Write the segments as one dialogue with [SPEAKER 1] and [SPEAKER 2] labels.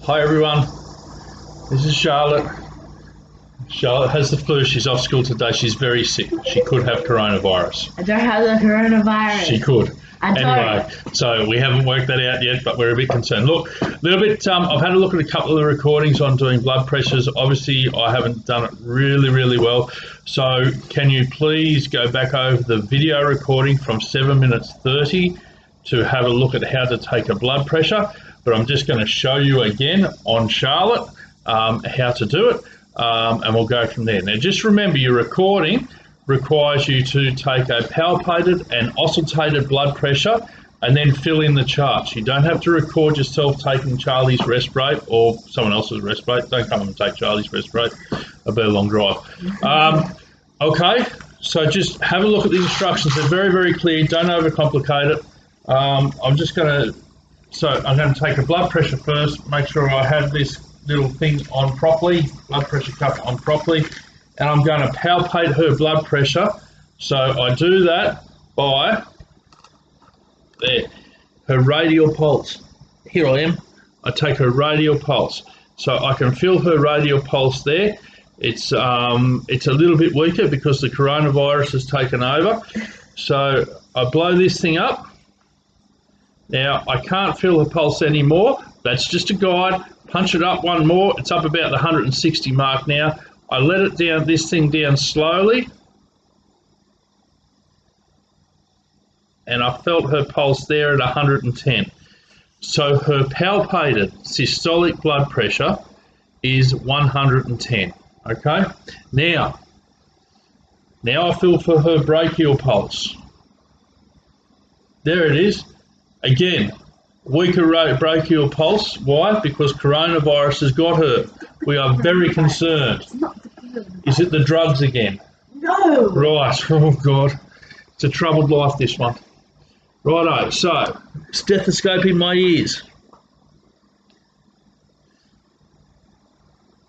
[SPEAKER 1] Hi everyone, this is Charlotte. Charlotte has the flu. She's off school today. She's very sick. She could have coronavirus.
[SPEAKER 2] I don't have the coronavirus.
[SPEAKER 1] She could.
[SPEAKER 2] I don't.
[SPEAKER 1] Anyway, so we haven't worked that out yet, but we're a bit concerned. Look, a little bit, I've had a look at a couple of the recordings on doing blood pressures. Obviously, I haven't done it really well. So can you please go back over the video recording from 7 minutes 30 to have a look at how to take a blood pressure? But I'm just going to show you again on Charlotte how to do it, and we'll go from there. Now, just remember, your recording requires you to take a palpated and auscultated blood pressure and then fill in the charts. You don't have to record yourself taking Charlie's rest rate or someone else's rest rate. Don't come and take Charlie's rest rate. It'll be a long drive. Okay, so just have a look at the instructions. They're very clear. Don't overcomplicate it. I'm going to take a blood pressure first, make sure I have this little thing on properly, blood pressure cuff on properly, and I'm going to palpate her blood pressure. So I do that by her radial pulse. Here I am. I take her radial pulse. So I can feel her radial pulse there. It's a little bit weaker because the coronavirus has taken over. So I blow this thing up. Now, I can't feel her pulse anymore. That's just a guide. Punch it up one more. It's up about the 160 mark now. I let it down, this thing down slowly. And I felt her pulse there at 110. So her palpated systolic blood pressure is 110. Okay? Now I feel for her brachial pulse. There it is. Again, weaker brachial pulse. Why? Because coronavirus has got her. We are very concerned.
[SPEAKER 2] It's not the pill.
[SPEAKER 1] Is it the drugs again?
[SPEAKER 2] No.
[SPEAKER 1] Right. Oh, God. It's a troubled life, this one. Righto. So, stethoscope in my ears.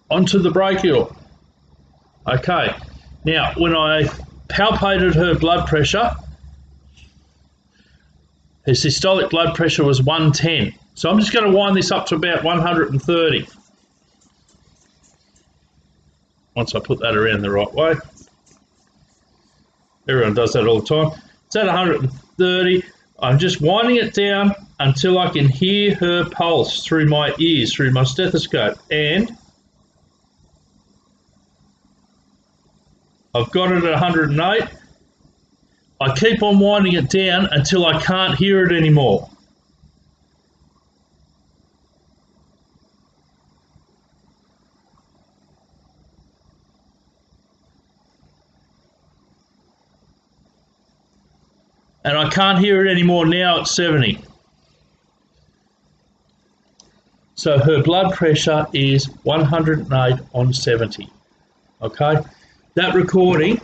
[SPEAKER 1] Onto the brachial. Okay. Now, when I palpated her blood pressure, her systolic blood pressure was 110. So I'm just going to wind this up to about 130. Once I put that around the right way. Everyone does that all the time. It's at 130. I'm just winding it down until I can hear her pulse through my ears, through my stethoscope. And I've got it at 108. I keep on winding it down until I can't hear it anymore. And I can't hear it anymore now at 70. So her blood pressure is 108 on 70. Okay? That recording,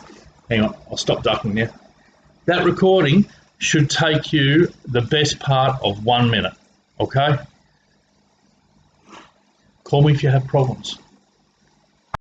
[SPEAKER 1] hang on, I'll stop ducking now. That recording should take you the best part of 1 minute, okay? Call me if you have problems.